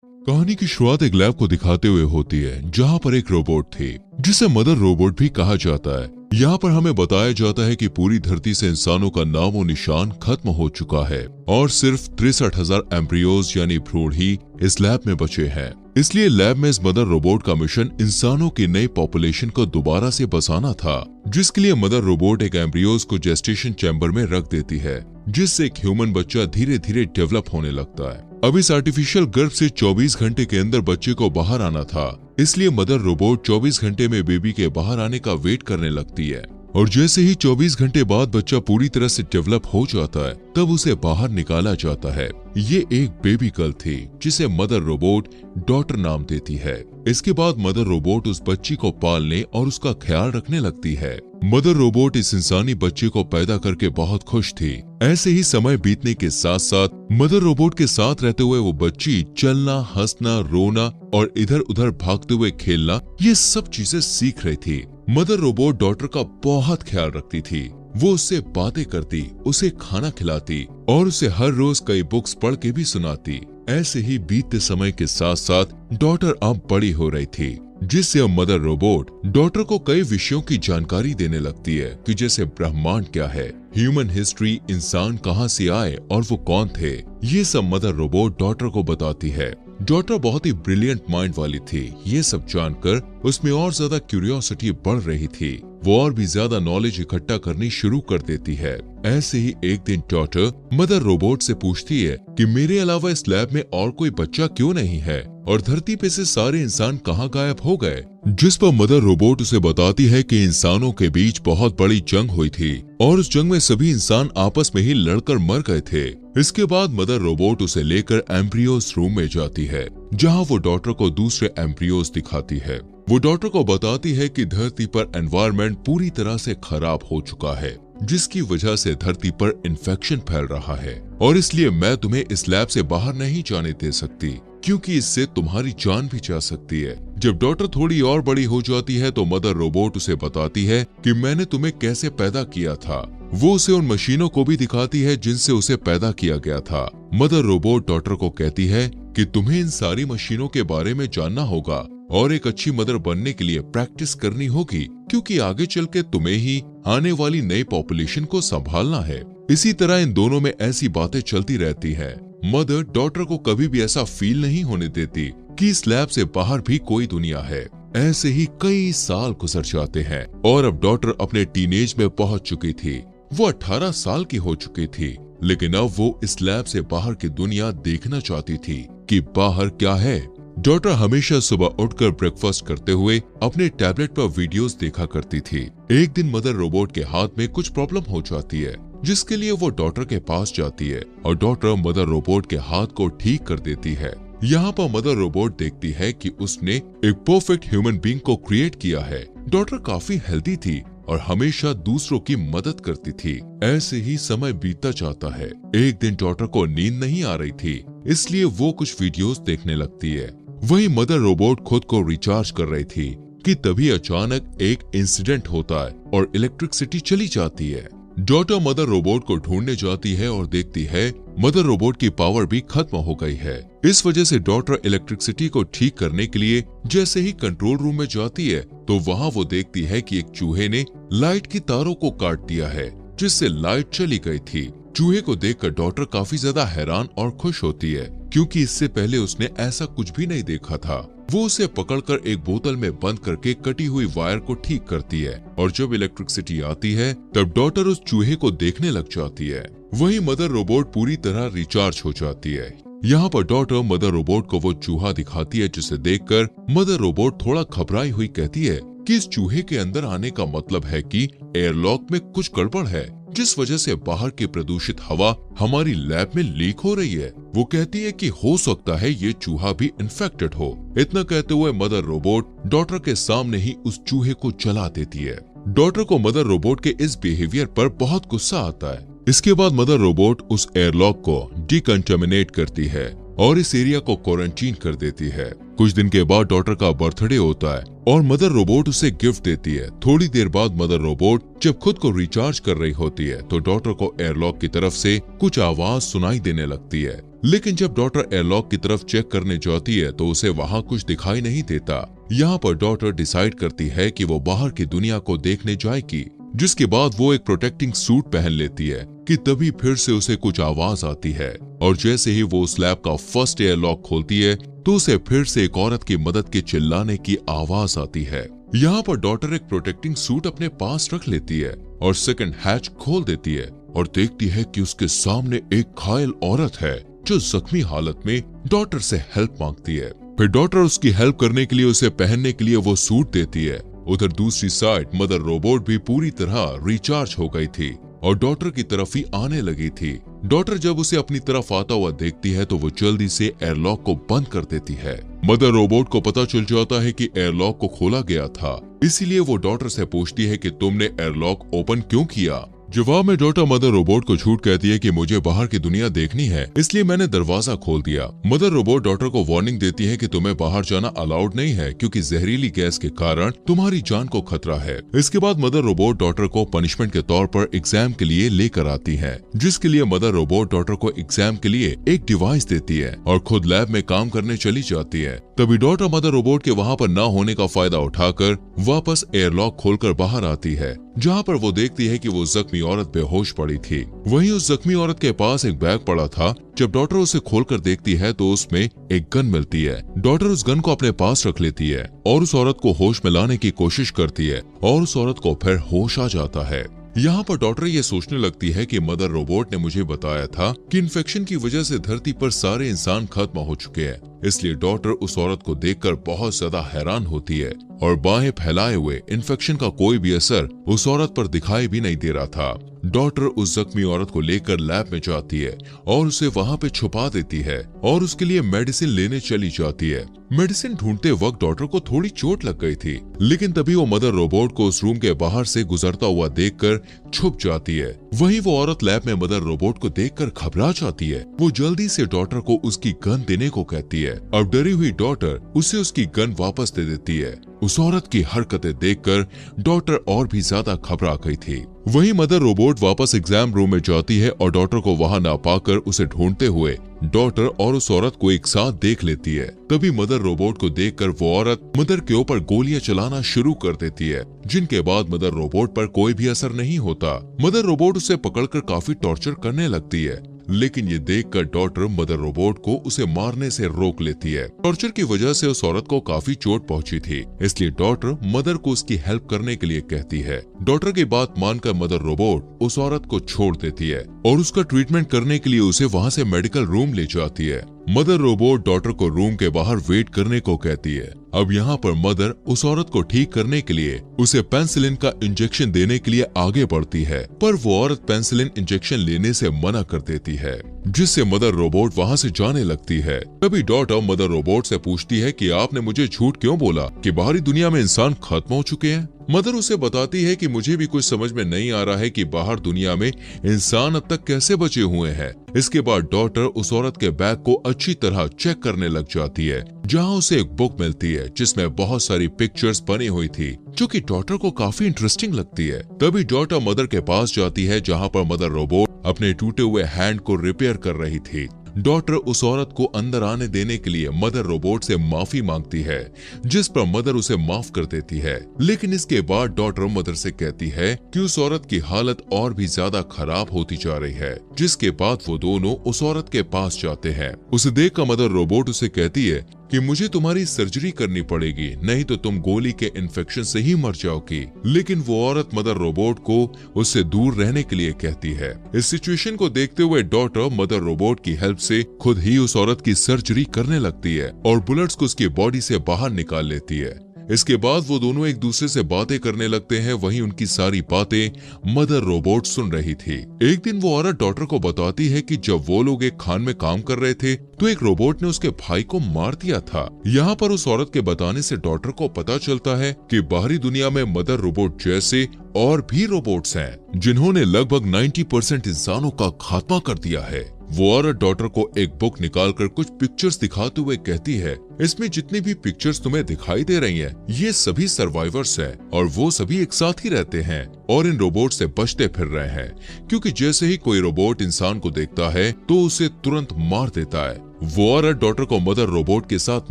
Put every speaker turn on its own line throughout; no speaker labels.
कहानी की शुरुआत एक लैब को दिखाते हुए होती है जहां पर एक रोबोट थी जिसे मदर रोबोट भी कहा जाता है। यहाँ पर हमें बताया जाता है कि पूरी धरती से इंसानों का नामो निशान खत्म हो चुका है और सिर्फ 63,000 एम्ब्रियोज यानी भ्रूण ही इस लैब में बचे हैं। इसलिए लैब में इस मदर रोबोट का मिशन इंसानों की नई पॉपुलेशन को दोबारा से बसाना था, जिसके लिए मदर रोबोट एक एम्ब्रियोज को जेस्टेशन चैम्बर में रख देती है, जिससे एक ह्यूमन बच्चा धीरे धीरे डेवलप होने लगता है। अब इस आर्टिफिशियल गर्भ से 24 घंटे के अंदर बच्चे को बाहर आना था, इसलिए मदर रोबोट 24 घंटे में बेबी के बाहर आने का वेट करने लगती है और जैसे ही 24 घंटे बाद बच्चा पूरी तरह से डेवलप हो जाता है तब उसे बाहर निकाला जाता है। ये एक बेबी गर्ल थी जिसे मदर रोबोट डॉटर नाम देती है। इसके बाद मदर रोबोट उस बच्ची को पालने और उसका ख्याल रखने लगती है। मदर रोबोट इस इंसानी बच्चे को पैदा करके बहुत खुश थी। ऐसे ही समय बीतने के साथ साथ मदर रोबोट के साथ रहते हुए वो बच्ची चलना, हंसना, रोना और इधर उधर भागते हुए खेलना, ये सब चीजें सीख रही थी। मदर रोबोट डॉटर का बहुत ख्याल रखती थी। वो उससे बातें करती, उसे खाना खिलाती और उसे हर रोज कई बुक्स पढ़ के भी सुनाती। ऐसे ही बीतते समय के साथ साथ डॉटर अब बड़ी हो रही थी, जिससे अब मदर रोबोट डॉटर को कई विषयों की जानकारी देने लगती है कि जैसे ब्रह्मांड क्या है, ह्यूमन हिस्ट्री, इंसान कहां से आए और वो कौन थे, ये सब मदर रोबोट डॉटर को बताती है। डॉटर बहुत ही ब्रिलियंट माइंड वाली थी। ये सब जानकर उसमें और ज्यादा क्यूरियोसिटी बढ़ रही थी। वो और भी ज्यादा नॉलेज इकट्ठा करनी शुरू कर देती है। ऐसे ही एक दिन डॉटर मदर रोबोट से पूछती है कि मेरे अलावा इस लैब में और कोई बच्चा क्यों नहीं है और धरती पे से सारे इंसान कहाँ गायब हो गए। जिस पर मदर रोबोट उसे बताती है कि इंसानों के बीच बहुत बड़ी जंग हुई थी और उस जंग में सभी इंसान आपस में ही लड़कर मर गए थे। इसके बाद मदर रोबोट उसे लेकर एम्ब्रियोस रूम में जाती है, जहां वो डॉटर को दूसरे एम्ब्रियोस दिखाती है। वो डॉटर को बताती है कि धरती पर एनवायरनमेंट पूरी तरह से खराब हो चुका है, जिसकी वजह से धरती पर इन्फेक्शन फैल रहा है और इसलिए मैं तुम्हें इस लैब से बाहर नहीं जाने दे सकती, क्योंकि इससे तुम्हारी जान भी जा सकती है। जब डॉटर थोड़ी और बड़ी हो जाती है तो मदर रोबोट उसे बताती है कि मैंने तुम्हें कैसे पैदा किया था। वो उसे उन मशीनों को भी दिखाती है जिनसे उसे पैदा किया गया था। मदर रोबोट डॉटर को कहती है कि तुम्हें इन सारी मशीनों के बारे में जानना होगा और एक अच्छी मदर बनने के लिए प्रैक्टिस करनी होगी, क्योंकि आगे चल के तुम्हें ही आने वाली नई पॉपुलेशन को संभालना है। इसी तरह इन दोनों में ऐसी बातें चलती रहती हैं। मदर डॉटर को कभी भी ऐसा फील नहीं होने देती कि इस लैब से बाहर भी कोई दुनिया है। ऐसे ही कई साल गुजर जाते हैं और अब डॉटर अपने टीनेज में पहुंच चुकी थी। वो 18 साल की हो चुकी थी, लेकिन अब वो इस लैब से बाहर की दुनिया देखना चाहती थी कि बाहर क्या है। डॉटर हमेशा सुबह उठकर ब्रेकफास्ट करते हुए अपने टैबलेट पर वीडियोस देखा करती थी। एक दिन मदर रोबोट के हाथ में कुछ प्रॉब्लम हो जाती है, जिसके लिए वो डॉटर के पास जाती है और डॉटर मदर रोबोट के हाथ को ठीक कर देती है। यहाँ पर मदर रोबोट देखती है कि उसने एक परफेक्ट ह्यूमन बीइंग को क्रिएट किया है। डॉटर काफी हेल्दी थी और हमेशा दूसरों की मदद करती थी। ऐसे ही समय बीतता जाता है। एक दिन डॉटर को नींद नहीं आ रही थी, इसलिए वो कुछ वीडियोस देखने लगती है। वही मदर रोबोट खुद को रिचार्ज कर रही थी कि तभी अचानक एक इंसिडेंट होता है और इलेक्ट्रिसिटी चली जाती है। डॉटर मदर रोबोट को ढूंढने जाती है और देखती है मदर रोबोट की पावर भी खत्म हो गई है। इस वजह से डॉटर इलेक्ट्रिसिटी को ठीक करने के लिए जैसे ही कंट्रोल रूम में जाती है तो वहाँ वो देखती है कि एक चूहे ने लाइट की तारों को काट दिया है, जिससे लाइट चली गई थी। चूहे को देखकर डॉटर काफी ज्यादा हैरान और खुश होती है, क्योंकि इससे पहले उसने ऐसा कुछ भी नहीं देखा था। वो उसे पकड़कर एक बोतल में बंद करके कटी हुई वायर को ठीक करती है और जब इलेक्ट्रिसिटी आती है तब डॉटर उस चूहे को देखने लग जाती है। वही मदर रोबोट पूरी तरह रिचार्ज हो जाती है। यहाँ पर डॉटर मदर रोबोट को वो चूहा दिखाती है, जिसे देखकर मदर रोबोट थोड़ा घबराई हुई कहती है कि इस चूहे के अंदर आने का मतलब है कि एयरलॉक में कुछ गड़बड़ है, जिस वजह से बाहर की प्रदूषित हवा हमारी लैब में लीक हो रही है। वो कहती है कि हो सकता है ये चूहा भी इन्फेक्टेड हो। इतना कहते हुए मदर रोबोट डॉटर के सामने ही उस चूहे को जला देती है। डॉटर को मदर रोबोट के इस बिहेवियर पर बहुत गुस्सा आता है। इसके बाद मदर रोबोट उस एयरलॉक को डिकंटामिनेट करती है और इस एरिया को क्वारंटीन कर देती है। कुछ दिन के बाद डॉटर का बर्थडे होता है और मदर रोबोट उसे गिफ्ट देती है। थोड़ी देर बाद मदर रोबोट जब खुद को रिचार्ज कर रही होती है तो डॉटर को एयरलॉक की तरफ से कुछ आवाज सुनाई देने लगती है। लेकिन जब डॉटर एयरलॉक की तरफ चेक करने जाती है तो उसे वहाँ कुछ दिखाई नहीं देता। यहाँ पर डॉटर डिसाइड करती है कि वो बाहर की दुनिया को देखने जाएगी, जिसके बाद वो एक प्रोटेक्टिंग सूट पहन लेती है कि तभी फिर से उसे कुछ आवाज आती है और जैसे ही वो उस लैब का फर्स्ट एयरलॉक खोलती है तो उसे फिर से एक औरत की मदद के चिल्लाने की आवाज आती है। यहाँ पर डॉटर एक प्रोटेक्टिंग सूट अपने पास रख लेती है और सेकंड हैच खोल देती है और देखती है कि उसके सामने एक घायल औरत है जो जख्मी हालत में डॉटर से हेल्प मांगती है। फिर डॉटर उसकी हेल्प करने के लिए उसे पहनने के लिए वो सूट देती है। उधर दूसरी साइड मदर रोबोट भी पूरी तरह रिचार्ज हो गई थी और डॉटर की तरफ ही आने लगी थी। डॉटर जब उसे अपनी तरफ आता हुआ देखती है तो वो जल्दी से एयरलॉक को बंद कर देती है। मदर रोबोट को पता चल जाता है कि एयरलॉक को खोला गया था, इसीलिए वो डॉटर से पूछती है कि तुमने एयरलॉक ओपन क्यों किया। जवाब में डॉटर मदर रोबोट को झूठ कहती है कि मुझे बाहर की दुनिया देखनी है, इसलिए मैंने दरवाजा खोल दिया। मदर रोबोट डॉटर को वार्निंग देती है कि तुम्हें बाहर जाना अलाउड नहीं है क्योंकि जहरीली गैस के कारण तुम्हारी जान को खतरा है। इसके बाद मदर रोबोट डॉटर को पनिशमेंट के तौर पर एग्जाम के लिए लेकर आती है, जिसके लिए मदर रोबोट डॉटर को एग्जाम के लिए एक डिवाइस देती है और खुद लैब में काम करने चली जाती है। तभी डॉटर मदर रोबोट के वहाँ पर न होने का फायदा उठाकर वापस एयरलॉक खोलकर बाहर आती है, जहाँ पर वो देखती है कि वो जख्मी औरत बेहोश पड़ी थी। वहीं उस जख्मी औरत के पास एक बैग पड़ा था। जब डॉटर उसे खोलकर देखती है तो उसमें एक गन मिलती है। डॉटर उस गन को अपने पास रख लेती है और उस औरत को होश में लाने की कोशिश करती है और उस औरत को फिर होश आ जाता है। यहाँ पर डॉटर ये सोचने लगती है कि मदर रोबोट ने मुझे बताया था कि इन्फेक्शन की वजह से धरती पर सारे इंसान खत्म हो चुके हैं, इसलिए डॉटर उस औरत को देखकर बहुत ज्यादा हैरान होती है और बाहें फैलाए हुए इन्फेक्शन का कोई भी असर उस औरत पर दिखाई भी नहीं दे रहा था। डॉटर उस जख्मी औरत को लेकर लैब में जाती है और उसे वहाँ पे छुपा देती है और उसके लिए मेडिसिन लेने चली जाती है। मेडिसिन ढूंढते वक्त डॉटर को थोड़ी चोट लग गई थी, लेकिन तभी वो मदर रोबोट को उस रूम के बाहर से गुजरता हुआ देखकर छुप जाती है। वहीं वो औरत लैब में मदर रोबोट को देखकर घबरा जाती है। वो जल्दी से डॉटर को उसकी गन देने को कहती है। अब डरी हुई डॉटर उसे उसकी गन वापस दे देती है। उस औरत की हरकतें देखकर डॉटर और भी ज्यादा घबरा गई थी। वहीं मदर रोबोट वापस एग्जाम रूम में जाती है और डॉटर को वहां ना पाकर उसे ढूंढते हुए डॉटर और उस औरत को एक साथ देख लेती है। तभी मदर रोबोट को देखकर वो औरत मदर के ऊपर गोलियां चलाना शुरू कर देती है, जिनके बाद मदर रोबोट पर कोई भी असर नहीं होता। मदर रोबोट उसे पकड़कर काफी टॉर्चर करने लगती है, लेकिन ये देखकर डॉटर मदर रोबोट को उसे मारने से रोक लेती है। टॉर्चर की वजह से उस औरत को काफी चोट पहुंची थी, इसलिए डॉटर मदर को उसकी हेल्प करने के लिए कहती है। डॉटर की बात मानकर मदर रोबोट उस औरत को छोड़ देती है और उसका ट्रीटमेंट करने के लिए उसे वहां से मेडिकल रूम ले जाती है। मदर रोबोट डॉटर को रूम के बाहर वेट करने को कहती है। अब यहाँ पर मदर उस औरत को ठीक करने के लिए उसे पेनिसिलिन का इंजेक्शन देने के लिए आगे बढ़ती है, पर वो औरत पेनिसिलिन इंजेक्शन लेने से मना कर देती है, जिससे मदर रोबोट वहाँ से जाने लगती है। तभी डॉटर मदर रोबोट से पूछती है कि आपने मुझे झूठ क्यों बोला कि बाहरी दुनिया में इंसान खत्म हो चुके हैं। मदर उसे बताती है कि मुझे भी कुछ समझ में नहीं आ रहा है कि बाहर दुनिया में इंसान अब तक कैसे बचे हुए हैं। इसके बाद डॉटर उस औरत के बैग को अच्छी तरह चेक करने लग जाती है, जहां उसे एक बुक मिलती है जिसमें बहुत सारी पिक्चर्स बनी हुई थी, जो कि डॉटर को काफी इंटरेस्टिंग लगती है। तभी डॉटर मदर के पास जाती है, जहां पर मदर रोबोट अपने टूटे हुए हैंड को रिपेयर कर रही थी। डॉटर उस औरत को अंदर आने देने के लिए मदर रोबोट से माफी मांगती है, जिस पर मदर उसे माफ कर देती है। लेकिन इसके बाद डॉटर मदर से कहती है कि उस औरत की हालत और भी ज्यादा खराब होती जा रही है, जिसके बाद वो दोनों उस औरत के पास जाते हैं। उसे देखकर मदर रोबोट उसे कहती है कि मुझे तुम्हारी सर्जरी करनी पड़ेगी, नहीं तो तुम गोली के इन्फेक्शन से ही मर जाओगी। लेकिन वो औरत मदर रोबोट को उससे दूर रहने के लिए कहती है। इस सिचुएशन को देखते हुए डॉटर मदर रोबोट की हेल्प से खुद ही उस औरत की सर्जरी करने लगती है और बुलेट्स को उसकी बॉडी से बाहर निकाल लेती है। इसके बाद वो दोनों एक दूसरे से बातें करने लगते हैं। वहीं उनकी सारी बातें मदर रोबोट सुन रही थी। एक दिन वो औरत डॉटर को बताती है कि जब वो लोग एक खान में काम कर रहे थे तो एक रोबोट ने उसके भाई को मार दिया था। यहाँ पर उस औरत के बताने से डॉटर को पता चलता है कि बाहरी दुनिया में मदर रोबोट जैसे और भी रोबोट्स हैं, जिन्होंने लगभग 90% इंसानों का खात्मा कर दिया है। वो औरत डॉक्टर को एक बुक निकालकर कुछ पिक्चर्स दिखाते हुए कहती है, इसमें जितनी भी पिक्चर्स तुम्हें दिखाई दे रही हैं, ये सभी सर्वाइवर्स हैं और वो सभी एक साथ ही रहते हैं और इन रोबोट से बचते फिर रहे हैं, क्योंकि जैसे ही कोई रोबोट इंसान को देखता है तो उसे तुरंत मार देता है। वो औरत डॉक्टर को मदर रोबोट के साथ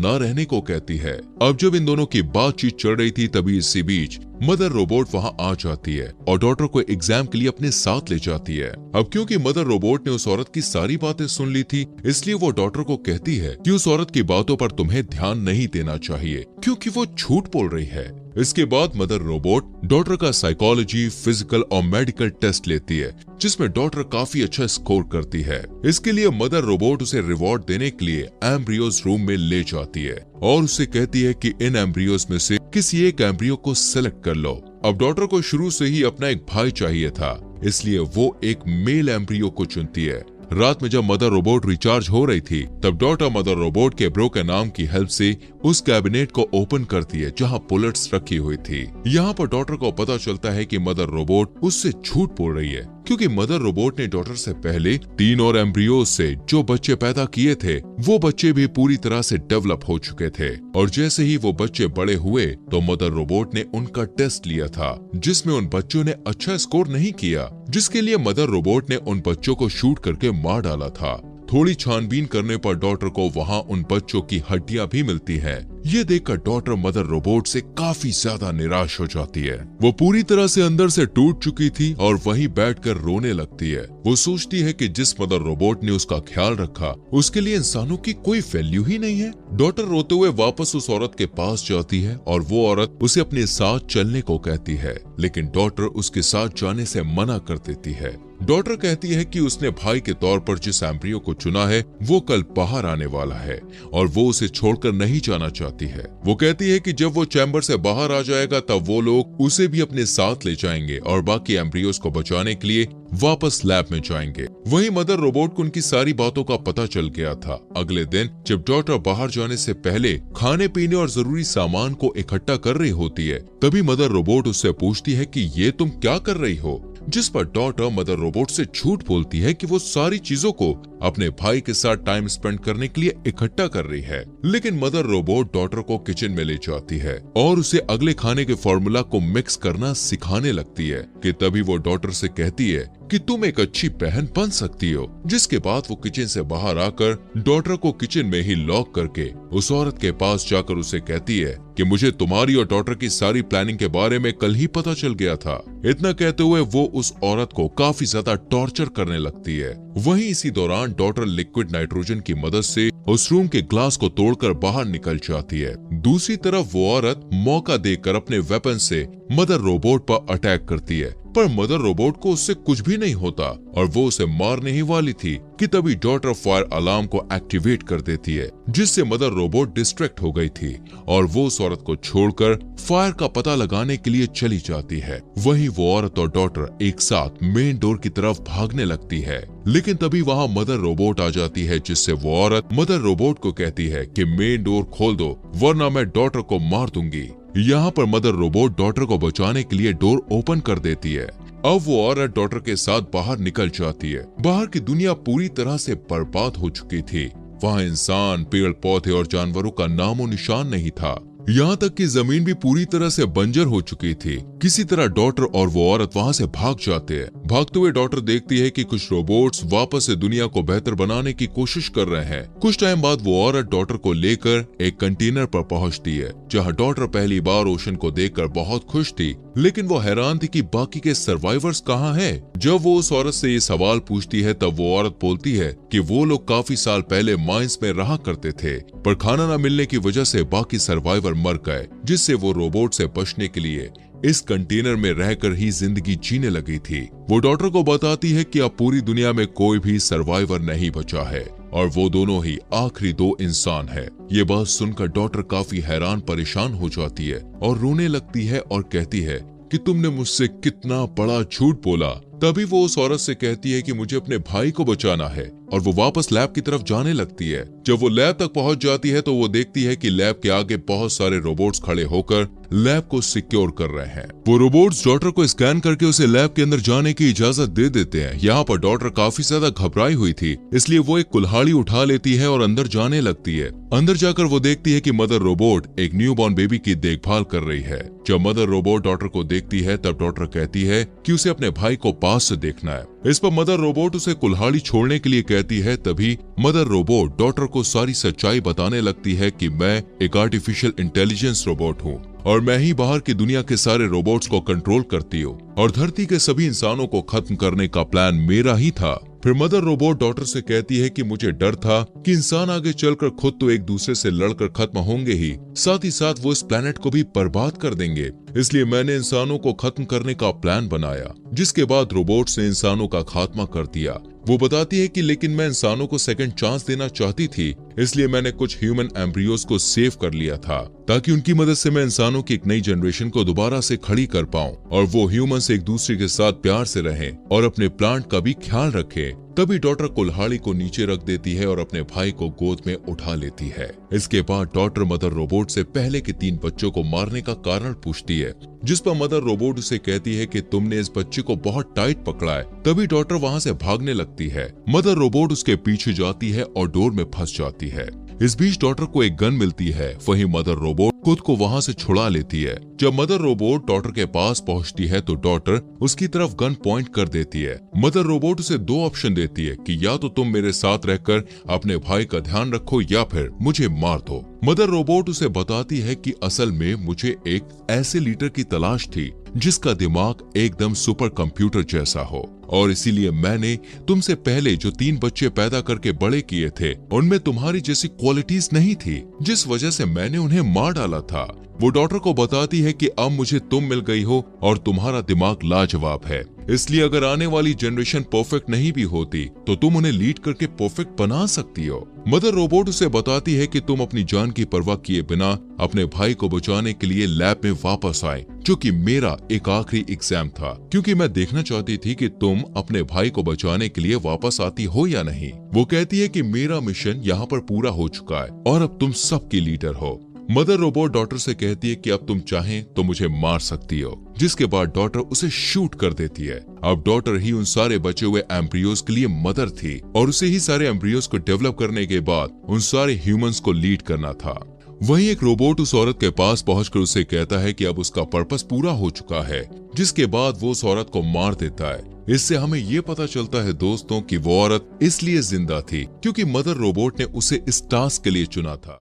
न रहने को कहती है। अब जब इन दोनों की बातचीत चल रही थी तभी इसी बीच मदर रोबोट वहां आ जाती है और डॉक्टर को एग्जाम के लिए अपने साथ ले जाती है। अब क्योंकि मदर रोबोट ने उस औरत की सारी बातें सुन ली थी, इसलिए वो डॉक्टर को कहती है कि उस औरत की बातों पर तुम्हें ध्यान नहीं देना चाहिए क्योंकि वो झूठ बोल रही है। इसके बाद मदर रोबोट डॉक्टर का साइकोलॉजी, फिजिकल और मेडिकल टेस्ट लेती है, जिसमें डॉक्टर काफी अच्छा स्कोर करती है। इसके लिए मदर रोबोट उसे रिवॉर्ड देने के लिए एम्ब्रियोज रूम में ले जाती है और उसे कहती है कि इन एम्ब्रियोज में से किसी एक एम्ब्रियो को सेलेक्ट कर लो। अब डॉक्टर को शुरू से ही अपना एक भाई चाहिए था, इसलिए वो एक मेल एम्ब्रियो को चुनती है। रात में जब मदर रोबोट रिचार्ज हो रही थी तब डॉक्टर मदर रोबोट के ब्रोकन आर्म की हेल्प से उस कैबिनेट को ओपन करती है जहां बुलेट्स रखी हुई थी। यहाँ पर डॉक्टर को पता चलता है कि मदर रोबोट उससे झूठ बोल रही है, क्योंकि मदर रोबोट ने डॉक्टर से पहले 3 और एम्ब्रियोज से जो बच्चे पैदा किए थे वो बच्चे भी पूरी तरह से डेवलप हो चुके थे और जैसे ही वो बच्चे बड़े हुए तो मदर रोबोट ने उनका टेस्ट लिया था, जिसमें उन बच्चों ने अच्छा स्कोर नहीं किया, जिसके लिए मदर रोबोट ने उन बच्चों को शूट करके मार डाला था। थोड़ी छानबीन करने पर डॉक्टर को वहाँ उन बच्चों की हड्डियां भी मिलती हैं। ये देखकर डॉक्टर मदर रोबोट से काफी ज्यादा निराश हो जाती है। वो पूरी तरह से अंदर से टूट चुकी थी और वहीं बैठकर रोने लगती है। वो सोचती है कि जिस मदर रोबोट ने उसका ख्याल रखा उसके लिए इंसानों की कोई वैल्यू ही नहीं है। डॉक्टर रोते हुए वापस उस औरत के पास जाती है और वो औरत उसे अपने साथ चलने को कहती है, लेकिन डॉक्टर उसके साथ जाने से मना कर देती है। डॉक्टर कहती है कि उसने भाई के तौर पर जिस एम्ब्रियो को चुना है वो कल बाहर आने वाला है और वो उसे छोड़कर नहीं जाना चाहती है। वो कहती है कि जब वो चैम्बर से बाहर आ जाएगा तब वो लोग उसे भी अपने साथ ले जाएंगे और बाकी एम्ब्रियोज को बचाने के लिए वापस लैब में जाएंगे। वहीं मदर रोबोट को उनकी सारी बातों का पता चल गया था। अगले दिन जब डॉक्टर बाहर जाने से पहले खाने पीने और जरूरी सामान को इकट्ठा कर रही होती है, तभी मदर रोबोट उससे पूछती है कि ये तुम क्या कर रही हो, जिस पर डॉक्टर मदर रोबोट से झूठ बोलती है कि वो सारी चीजों को अपने भाई के साथ टाइम स्पेंड करने के लिए इकट्ठा कर रही है। लेकिन मदर रोबोट डॉक्टर को किचन में ले जाती है और उसे अगले खाने के फॉर्मूला को मिक्स करना सिखाने लगती है कि तभी वो डॉक्टर से कहती है कि तुम एक अच्छी बहन बन सकती हो। जिसके बाद वो किचन से बाहर आकर डॉक्टर को किचन में ही लॉक करके उस औरत के पास जाकर उसे कहती है कि मुझे तुम्हारी और डॉक्टर की सारी प्लानिंग के बारे में कल ही पता चल गया था। इतना कहते हुए वो उस औरत को काफी ज्यादा टॉर्चर करने लगती है। वहीं इसी दौरान डॉक्टर लिक्विड नाइट्रोजन की मदद से उस रूम के ग्लास को तोड़कर बाहर निकल जाती है। दूसरी तरफ वो औरत मौका देकर अपने वेपन से मदर रोबोट पर अटैक करती है, पर मदर रोबोट को उससे कुछ भी नहीं होता और वो उसे मारने ही वाली थी कि तभी डॉक्टर फायर अलार्म को एक्टिवेट कर देती है, जिससे मदर रोबोट डिस्ट्रैक्ट हो गई थी और वो उस औरत को छोड़कर फायर का पता लगाने के लिए चली जाती है। वहीं वो औरत और डॉक्टर एक साथ मेन डोर की तरफ भागने लगती है, लेकिन तभी वहाँ मदर रोबोट आ जाती है, जिससे वो औरत मदर रोबोट को कहती है कि मेन डोर खोल दो वरना मैं डॉक्टर को मार दूंगी। यहाँ पर मदर रोबोट डॉक्टर को बचाने के लिए डोर ओपन कर देती है। अब वो औरत डॉक्टर के साथ बाहर निकल जाती है। बाहर की दुनिया पूरी तरह से बर्बाद हो चुकी थी। वहाँ इंसान, पेड़ पौधे और जानवरों का नामो निशान नहीं था। यहाँ तक कि जमीन भी पूरी तरह से बंजर हो चुकी थी। किसी तरह डॉक्टर और वो औरत वहाँ से भाग जाते हैं। भागते हुए डॉक्टर देखती है कि कुछ रोबोट्स वापस से दुनिया को बेहतर बनाने की कोशिश कर रहे हैं। कुछ टाइम बाद वो औरत डॉक्टर को लेकर एक कंटेनर पर पहुँचती है, जहाँ डॉक्टर पहली बार ओशन को देखकर बहुत खुश थी, लेकिन वो हैरान थी कि बाकी के सर्वाइवर्स कहाँ हैं। जब वो उस औरत से ये सवाल पूछती है तब वो औरत बोलती है कि वो लोग काफी साल पहले माइंस में रहा करते थे, पर खाना न मिलने की वजह से बाकी सर्वाइवर मर गए, जिससे वो रोबोट से बचने के लिए इस कंटेनर में रहकर ही जिंदगी जीने लगी थी। वो डॉक्टर को बताती है कि अब पूरी दुनिया में कोई भी सर्वाइवर नहीं बचा है और वो दोनों ही आखिरी 2 इंसान है। ये बात सुनकर डॉक्टर काफी हैरान परेशान हो जाती है और रोने लगती है और कहती है कि तुमने मुझसे कितना बड़ा झूठ बोला। तभी वो उस औरत से कहती है कि मुझे अपने भाई को बचाना है, और वो वापस लैब की तरफ जाने लगती है। जब वो लैब तक पहुंच जाती है तो वो देखती है कि लैब के आगे बहुत सारे रोबोट्स खड़े होकर लैब को सिक्योर कर रहे हैं। वो रोबोट्स डॉटर को स्कैन करके उसे लैब के अंदर जाने की इजाजत दे देते हैं। यहाँ पर डॉटर काफी ज्यादा घबराई हुई थी, इसलिए वो एक कुल्हाड़ी उठा लेती है और अंदर जाने लगती है। अंदर जाकर वो देखती है कि मदर रोबोट एक न्यूबॉर्न बेबी की देखभाल कर रही है। जब मदर रोबोट डॉटर को देखती है तब डॉटर कहती है कि उसे अपने भाई को पास से देखना है। इस पर मदर रोबोट उसे कुल्हाड़ी छोड़ने के लिए कहती है। तभी मदर रोबोट डॉटर को सारी सच्चाई बताने लगती है कि मैं एक आर्टिफिशियल इंटेलिजेंस रोबोट हूँ और मैं ही बाहर की दुनिया के सारे रोबोट्स को कंट्रोल करती हूँ और धरती के सभी इंसानों को खत्म करने का प्लान मेरा ही था। फिर मदर रोबोट डॉटर से कहती है कि मुझे डर था कि इंसान आगे चलकर खुद तो एक दूसरे से लड़कर खत्म होंगे ही, साथ ही साथ वो इस प्लेनेट को भी बर्बाद कर देंगे, इसलिए मैंने इंसानों को खत्म करने का प्लान बनाया। जिसके बाद रोबोट्स ने इंसानों का खात्मा कर दिया। वो बताती है कि लेकिन मैं इंसानों को सेकंड चांस देना चाहती थी, इसलिए मैंने कुछ ह्यूमन एम्ब्रियोज को सेव कर लिया था ताकि उनकी मदद से मैं इंसानों की एक नई जनरेशन को दोबारा से खड़ी कर पाऊं और वो ह्यूमंस एक दूसरे के साथ प्यार से रहें और अपने प्लांट का भी ख्याल रखें। तभी डॉटर कुल्हाड़ी को नीचे रख देती है और अपने भाई को गोद में उठा लेती है। इसके बाद डॉटर मदर रोबोट से पहले के 3 बच्चों को मारने का कारण पूछती है, जिस पर मदर रोबोट उसे कहती है कि तुमने इस बच्चे को बहुत टाइट पकड़ा है। तभी डॉटर वहां से भागने लगती है। मदर रोबोट उसके पीछे जाती है और डोर में फंस जाती है। इस बीच डॉटर को एक गन मिलती है, वहीं मदर रोबोट खुद को वहां से छुड़ा लेती है। जब मदर रोबोट डॉटर के पास पहुंचती है तो डॉटर उसकी तरफ गन पॉइंट कर देती है। मदर रोबोट उसे 2 ऑप्शन देती है कि या तो तुम मेरे साथ रहकर अपने भाई का ध्यान रखो या फिर मुझे मार दो। मदर रोबोट उसे बताती है कि असल में मुझे एक ऐसे लीडर की तलाश थी जिसका दिमाग एकदम सुपर कंप्यूटर जैसा हो और इसीलिए मैंने तुमसे पहले जो 3 बच्चे पैदा करके बड़े किए थे उनमें तुम्हारी जैसी क्वालिटीज नहीं थी, जिस वजह से मैंने उन्हें मार डाला था। वो डॉटर को बताती है कि अब मुझे तुम मिल गई हो और तुम्हारा दिमाग लाजवाब है, इसलिए अगर आने वाली जनरेशन परफेक्ट नहीं भी होती तो तुम उन्हें लीड करके परफेक्ट बना सकती हो। मदर रोबोट उसे बताती है कि तुम अपनी जान की परवाह किए बिना अपने भाई को बचाने के लिए लैब में वापस आए, जो कि मेरा एक आखिरी एग्जाम था, क्योंकि मैं देखना चाहती थी कि तुम अपने भाई को बचाने के लिए वापस आती हो या नहीं। वो कहती है कि मेरा मिशन यहाँ पर पूरा हो चुका है और अब तुम सबकी लीडर हो। मदर रोबोट डॉटर से कहती है कि अब तुम चाहें तो मुझे मार सकती हो, जिसके बाद डॉटर उसे शूट कर देती है। अब डॉटर ही उन सारे बचे हुए एम्ब्रियोज के लिए मदर थी और उसे ही सारे एम्ब्रियोज को डेवलप करने के बाद उन सारे ह्यूमंस को लीड करना था। वहीं एक रोबोट उस औरत के पास पहुंचकर उसे कहता है कि अब उसका पर्पस पूरा हो चुका है, जिसके बाद वो उस औरत को मार देता है। इससे हमें ये पता चलता है दोस्तों कि वो औरत इसलिए जिंदा थी क्योंकि मदर रोबोट ने उसे इस टास्क के लिए चुना था।